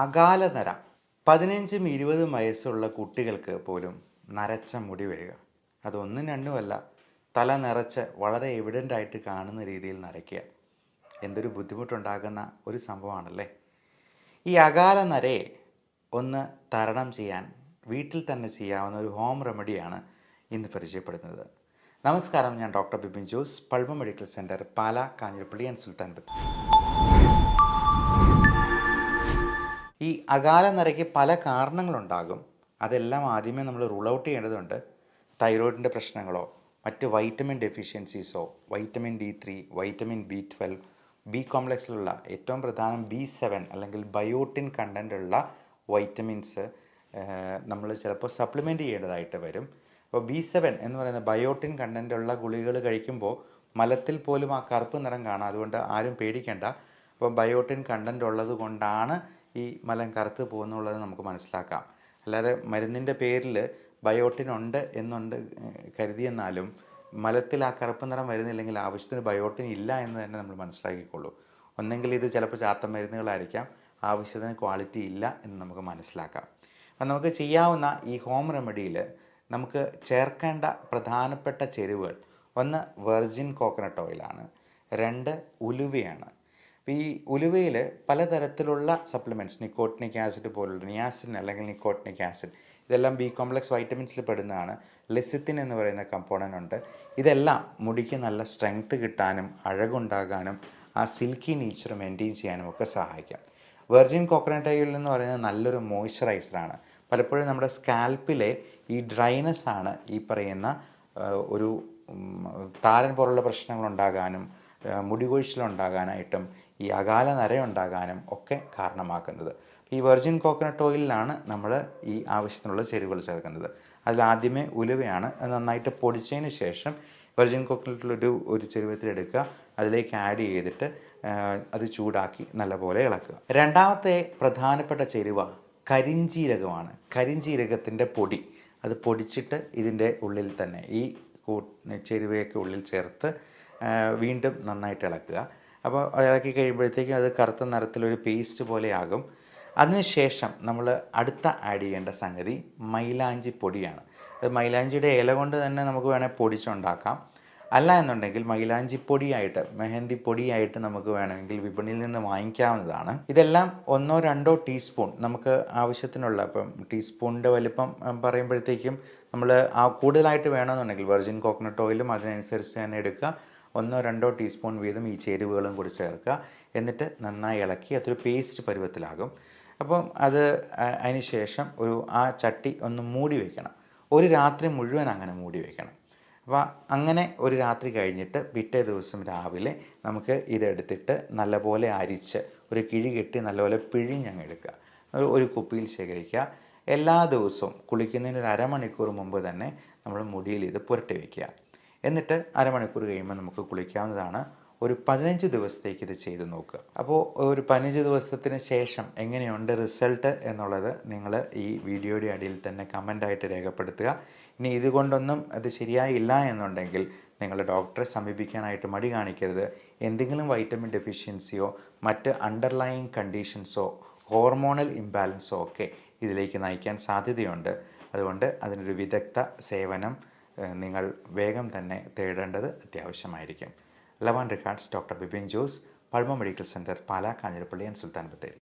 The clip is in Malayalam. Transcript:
അകാല നര 15ഉം 20ഉം വയസ്സുള്ള കുട്ടികൾക്ക് പോലും നരച്ച മുടി വരിക. അതൊന്നും രണ്ടുമല്ല, തല നിറച്ച് വളരെ എവിഡൻ്റ് ആയിട്ട് കാണുന്ന രീതിയിൽ നരയ്ക്കുക. എന്തൊരു ബുദ്ധിമുട്ടുണ്ടാകുന്ന ഒരു സംഭവമാണല്ലേ. ഈ അകാല നരയെ ഒന്ന് തരണം ചെയ്യാൻ വീട്ടിൽ തന്നെ ചെയ്യാവുന്ന ഒരു ഹോം റെമഡിയാണ് ഇന്ന് പരിചയപ്പെടുന്നത്. നമസ്കാരം, ഞാൻ doctor Bipin Jose, Pulma medical centre, Pala, Kanjirappally and Sultan Bathery. ഈ അകാല നരയ്ക്ക് പല കാരണങ്ങളുണ്ടാകും. അതെല്ലാം ആദ്യമേ നമ്മൾ റൂൾ ഔട്ട് ചെയ്യേണ്ടതുണ്ട്. തൈറോയിഡിൻ്റെ പ്രശ്നങ്ങളോ മറ്റ് വൈറ്റമിൻ ഡെഫിഷ്യൻസീസോ, vitamin D3, vitamin B12, B കോംപ്ലക്സിലുള്ള ഏറ്റവും പ്രധാനം B7 അല്ലെങ്കിൽ ബയോട്ടിൻ കണ്ടൻ്റുള്ള വൈറ്റമിൻസ് നമ്മൾ ചിലപ്പോൾ സപ്ലിമെൻറ്റ് ചെയ്യേണ്ടതായിട്ട് വരും. അപ്പോൾ B7 എന്ന് പറയുന്ന ബയോട്ടിൻ കണ്ടൻ്റുള്ള ഗുളികകൾ കഴിക്കുമ്പോൾ മലത്തിൽ പോലും ആ കറുപ്പ് നിറം കാണാം. അതുകൊണ്ട് ആരും പേടിക്കേണ്ട. അപ്പോൾ ബയോട്ടിൻ കണ്ടൻ്റ് ഉള്ളത് കൊണ്ടാണ് ഈ മലം കറുത്ത് പോകുന്നുള്ളത് നമുക്ക് മനസ്സിലാക്കാം. അല്ലാതെ മരുന്നിൻ്റെ പേരിൽ ബയോട്ടിൻ ഉണ്ട് എന്നുണ്ട് കരുതിയെന്നാലും മലത്തിൽ ആ കറുപ്പ് നിറം വരുന്നില്ലെങ്കിൽ ആവശ്യത്തിന് ബയോട്ടിൻ ഇല്ല എന്ന് തന്നെ നമ്മൾ മനസ്സിലാക്കിക്കൊള്ളൂ. ഒന്നെങ്കിൽ ഇത് ചിലപ്പോൾ ചാത്ത മരുന്നുകളായിരിക്കാം, ആവശ്യത്തിന് ക്വാളിറ്റി ഇല്ല എന്ന് നമുക്ക് മനസ്സിലാക്കാം. അപ്പം നമുക്ക് ചെയ്യാവുന്ന ഈ ഹോം റെമഡിയിൽ നമുക്ക് ചേർക്കേണ്ട പ്രധാനപ്പെട്ട ചേരുവകൾ: ഒന്ന് വെർജിൻ കോക്കനട്ട് ഓയിലാണ്, 2 ഉലുവയാണ്. അപ്പോൾ ഈ ഉലുവയിൽ പലതരത്തിലുള്ള സപ്ലിമെൻറ്റ്സ്, നിക്കോട്ടിനിക് ആസിഡ് പോലുള്ള നിയാസിൻ അല്ലെങ്കിൽ നിക്കോട്ടിനിക് ആസിഡ്, ഇതെല്ലാം ബി കോംപ്ലക്സ് വൈറ്റമിൻസിൽ പെടുന്നതാണ്. ലെസിത്തിൻ എന്ന് പറയുന്ന കമ്പോണൻ്റ് ഉണ്ട്. ഇതെല്ലാം മുടിക്ക് നല്ല സ്ട്രെങ്ത് കിട്ടാനും അഴകുണ്ടാകാനും ആ സിൽക്കി നേച്ചർ മെയിൻറ്റെയിൻ ചെയ്യാനും ഒക്കെ സഹായിക്കാം. വെർജിൻ കോക്കനട്ട് ഓയിൽ എന്ന് പറയുന്നത് നല്ലൊരു മോയ്സ്ചറൈസറാണ്. പലപ്പോഴും നമ്മുടെ സ്കാൽപ്പിലെ ഈ ഡ്രൈനെസ് ആണ് ഈ പറയുന്ന ഒരു താരൻ പോലുള്ള പ്രശ്നങ്ങളുണ്ടാകാനും മുടി കൊഴിച്ചിലുണ്ടാകാനായിട്ടും ഈ അകാല നരയുണ്ടാകാനും ഒക്കെ കാരണമാക്കുന്നത്. ഈ വെർജിൻ കോക്കനട്ട് ഓയിലിലാണ് നമ്മൾ ഈ ആവശ്യത്തിനുള്ള ചേരുവകൾ ചേർക്കുന്നത്. അതിലാദ്യമേ ഉലുവയാണ്. അത് നന്നായിട്ട് പൊടിച്ചതിന് ശേഷം വെർജിൻ കോക്കനട്ടിലൊരു ചെരുവത്തിലെടുക്കുക, അതിലേക്ക് ആഡ് ചെയ്തിട്ട് അത് ചൂടാക്കി നല്ലപോലെ ഇളക്കുക. രണ്ടാമത്തെ പ്രധാനപ്പെട്ട ചേരുവ കരിഞ്ജീരകമാണ്. കരിഞ്ജീരകത്തിൻ്റെ പൊടി, അത് പൊടിച്ചിട്ട് ഇതിൻ്റെ ഉള്ളിൽ തന്നെ ഈ ചേരുവയൊക്കെ ഉള്ളിൽ ചേർത്ത് വീണ്ടും നന്നായിട്ട് ഇളക്കുക. അപ്പോൾ ഇളക്കി കഴിയുമ്പോഴത്തേക്കും അത് കറുത്ത നിറത്തിലൊരു പേസ്റ്റ് പോലെ ആകും. അതിനുശേഷം നമ്മൾ അടുത്ത ആഡ് ചെയ്യേണ്ട സംഗതി മൈലാഞ്ചി പൊടിയാണ്. അത് മൈലാഞ്ചിയുടെ ഇല കൊണ്ട് തന്നെ നമുക്ക് വേണമെങ്കിൽ പൊടിച്ചുണ്ടാക്കാം. അല്ല എന്നുണ്ടെങ്കിൽ മൈലാഞ്ചി പൊടിയായിട്ട്, മെഹന്തി പൊടിയായിട്ട് നമുക്ക് വേണമെങ്കിൽ വിപണിയിൽ നിന്ന് വാങ്ങിക്കാവുന്നതാണ്. ഇതെല്ലാം 1-2 ടീസ്പൂൺ നമുക്ക് ആവശ്യത്തിനുള്ള, ഇപ്പം ടീസ്പൂണിൻ്റെ വലിപ്പം പറയുമ്പോഴത്തേക്കും നമ്മൾ കൂടുതലായിട്ട് വേണമെന്നുണ്ടെങ്കിൽ വെർജിൻ കോക്കനട്ട് ഓയിലും അതിനനുസരിച്ച് തന്നെ എടുക്കുക. 1-2 ടീസ്പൂൺ വീതം ഈ ചേരുവകളും കൂടി ചേർക്കുക. എന്നിട്ട് നന്നായി ഇളക്കി അതൊരു പേസ്റ്റ് പരുവത്തിലാകും. അപ്പം അതിന് ശേഷം ആ ചട്ടി ഒന്ന് മൂടി വയ്ക്കണം. ഒരു രാത്രി മുഴുവൻ അങ്ങനെ മൂടി വയ്ക്കണം. അപ്പോൾ അങ്ങനെ ഒരു രാത്രി കഴിഞ്ഞിട്ട് പിറ്റേ ദിവസം രാവിലെ നമുക്ക് ഇതെടുത്തിട്ട് നല്ലപോലെ അരിച്ച് ഒരു കിഴി കെട്ടി നല്ലപോലെ പിഴിഞ്ഞങ്ങ് എടുക്കുക. ഒരു കുപ്പിയിൽ ശേഖരിക്കുക. എല്ലാ ദിവസവും കുളിക്കുന്നതിന് ഒരു അരമണിക്കൂർ മുമ്പ് തന്നെ നമ്മൾ മുടിയിൽ ഇത് പുരട്ടി വയ്ക്കുക. എന്നിട്ട് അരമണിക്കൂർ കഴിയുമ്പോൾ നമുക്ക് കുളിക്കാവുന്നതാണ്. ഒരു 15 ദിവസത്തേക്ക് ഇത് ചെയ്ത് നോക്കുക. അപ്പോൾ ഒരു 15 ദിവസത്തിന് ശേഷം എങ്ങനെയുണ്ട് റിസൾട്ട് എന്നുള്ളത് നിങ്ങൾ ഈ വീഡിയോയുടെ അടിയിൽ തന്നെ കമൻ്റായിട്ട് രേഖപ്പെടുത്തുക. ഇനി ഇതുകൊണ്ടൊന്നും അത് ശരിയായില്ല എന്നുണ്ടെങ്കിൽ നിങ്ങൾ ഡോക്ടറെ സമീപിക്കാനായിട്ട് മടി കാണിക്കരുത്. എന്തെങ്കിലും വൈറ്റമിൻ ഡെഫിഷ്യൻസിയോ മറ്റ് അണ്ടർലൈയിങ് കണ്ടീഷൻസോ ഹോർമോണൽ ഇംബാലൻസോ ഒക്കെ ഇതിലേക്ക് നയിക്കാൻ സാധ്യതയുണ്ട്. അതുകൊണ്ട് അതിനൊരു വിദഗ്ധ സേവനം നിങ്ങൾ വേഗം തന്നെ തേടേണ്ടത് അത്യാവശ്യമായിരിക്കും. Love and regards, doctor Bipin Jose, Pulma medical centre, Pala, Kanjirappally and Sultan Bathery.